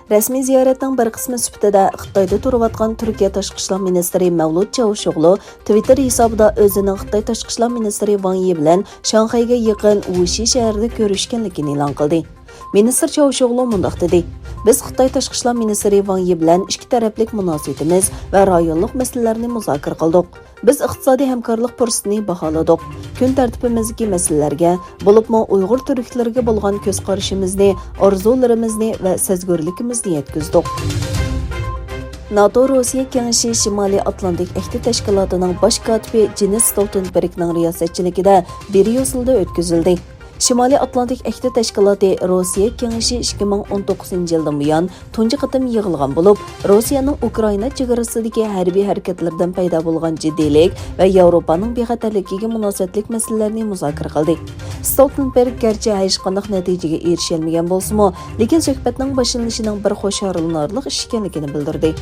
Rəsmi ziyarətning bir qismi sۈpىتىدە Xitayda turuvatqan Türkiyə tashqi ishlar mىنىستىرى مەۋلۇت چاۋۇشوغلۇ tىۋىتتېر ھېسابىدا ئۆزىنىڭ خىتاي tashqi ishlar mىنىستىرى بىلەن شاڭخەيگە يېقىن ۋۇشى شەھىرىدە كۆرۈشكەنلىكىنى ئېلان قىلدى. Министр چاۋۇشوغلۇ мындaq dedi. Biz Xitay tashqi ishlar mىنىستىرى bilan ikki taraflik munosabatimiz va rayonlik masalalarni muzokara qildik. Biz iqtisodiy hamkorlik fursatini baholadik. Kun tartibimizdagi masalalarga, bo'libmi Uyg'ur turklarga bo'lgan ko'z qarashimizni, orzularimizni va sezgurligimizni yetkazdik. NATO-ro'siya kengashi Shimoliy Atlantik ahdi tashkilotining bosh kotibi Jens Stoltenbergning riyosatchiligida Brюsselda o'tkazildi. Shimoliy Atlantik ahdi tashkiloti-ro'siya kengashi 2019 yildan buyon tunji qatim yig'ilgan bo'lib, Rossiyaning Ukraina chegarasidagi harbiy harakatlardan paydo bo'lgan jiddiylik va Yevropaning bexatarligiga munosabatlik masalalarni muzokara qildi. Stoltenberg garchi hech qanday natijaga erisholmagan bo'lsa-mu, lekin suhbatning boshlanishining bir xo'shorinarli ish ekanligini bildirdi.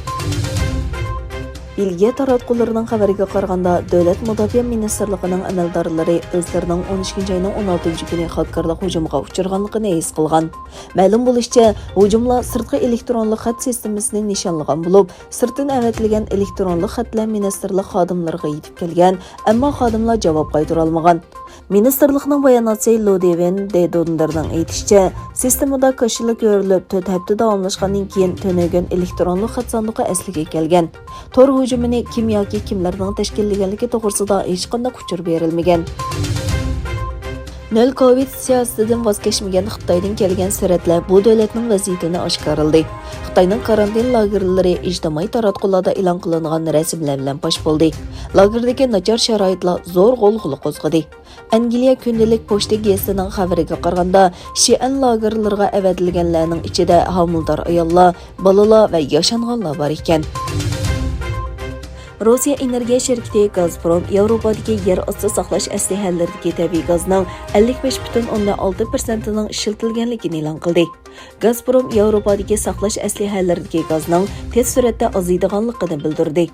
Belgiya taratqullarining xabariga qaraganda, Davlat Mudofaa Ministrligining amaldorlari o'zlarining 13 oyning 16 kuni xatkorlik hujumiga uchraganligini his qilgan. Ma'lum bo'lishicha, hujumlar sirtqi elektronlik xat sistemasini nishonlagan bo'lib, sirtdan avatilgan elektronlik xatlar ministrlik xodimlariga yetib kelgan, ammo xodimlar javob qaytara olmagan. Ministrlikning bayonotchisi Lodeven Dedonderning aytishicha, sistemada qo'shilib ko'rilib, 4 hafta davomlashgandan keyin to'nilgan elektronlik xat sanduqi asliga kelgan. Tor hujumini kim yoki kimlarning tashkillaganligi to'g'risida hech qanday uchur berilmagan. Nol Covid siyosatidan voz kechmagan Xitoydan kelgan suratlar bu davlatning vaziyatini oshkorladi. Xitoyning karantin lagerlari ijtimoiy taratqularda e'lon qilingan rasmlar bilan pash bo'ldi. Lagerdagi nachar sharoitlar zo'r g'ulg'ula qo'zg'adi. Angliya kundalik pochta gazetining xabariga qaraganda, Xi'an lagerlariga avatilganlarning ichida homildor ayollar, bolalar va yoshanganlar bor ekan. Rossiya energiya şirketi Gazprom Yevropadagi yer osti saqlash aslihalaridagi tabiiy gazning 55,6%ning ishlatilganligini e'lon qildi. Gazprom Yevropadagi saqlash aslihalaridagi gazning tez suratda ozaydiganligini bildirdi.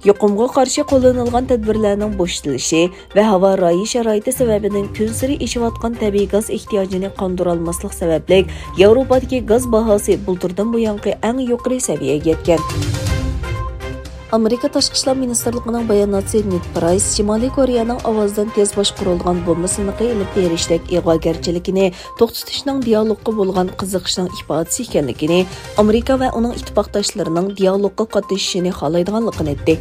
Yuqumga qarshi qo'llanilgan tadbirlarning bo'shatilishi va havo rayi sharoiti sababidan kun sari ishayotgan tabiiy gaz ehtiyojini qondira olmaslik sababli Yevropadagi gaz bahosi bulturdan buyongi eng yuqori saviyaga yetgan. Amerika tashqi ishlar ministrligining bayonotchisi Ned Price Shimoliy Koreyaning ovozdan tez boshqarilgan bombasini ilib berishdek ig'vogarchiligini to'xtatishning dialogga bo'lgan qiziqishning ifodasi ekanligini, Amerika va uning ittifoqdoshlarining dialogga qatnashishini xohlaydiganligini aytdi.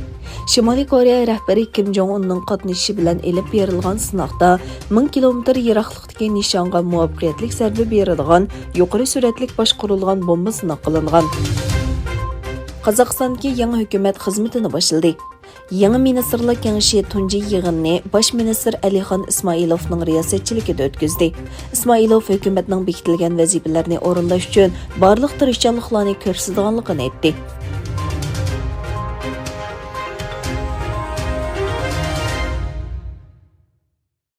Shimoliy Koreya rahbari Kim Jong Unning qatnashishi bilan ilib berilgan sinoqda 1000 kilometr yiroqlikdagi nishonga muvaffaqiyatli zarba beradigan yuqori sur'atli boshqarilgan bomba sinab qilingan. Qozog'istondagi yangi hukumat xizmatini boshladi. Yangi ministrlik kengashi tunji yig'inni bosh ministr Alixon Ismoilovning riyosatchiligida o'tkazdi. Ismoilov hukumatning bekitilgan vazifalarni o'rinlash uchun barliq tirishchanliklarni ko'rsatganligini aytdi.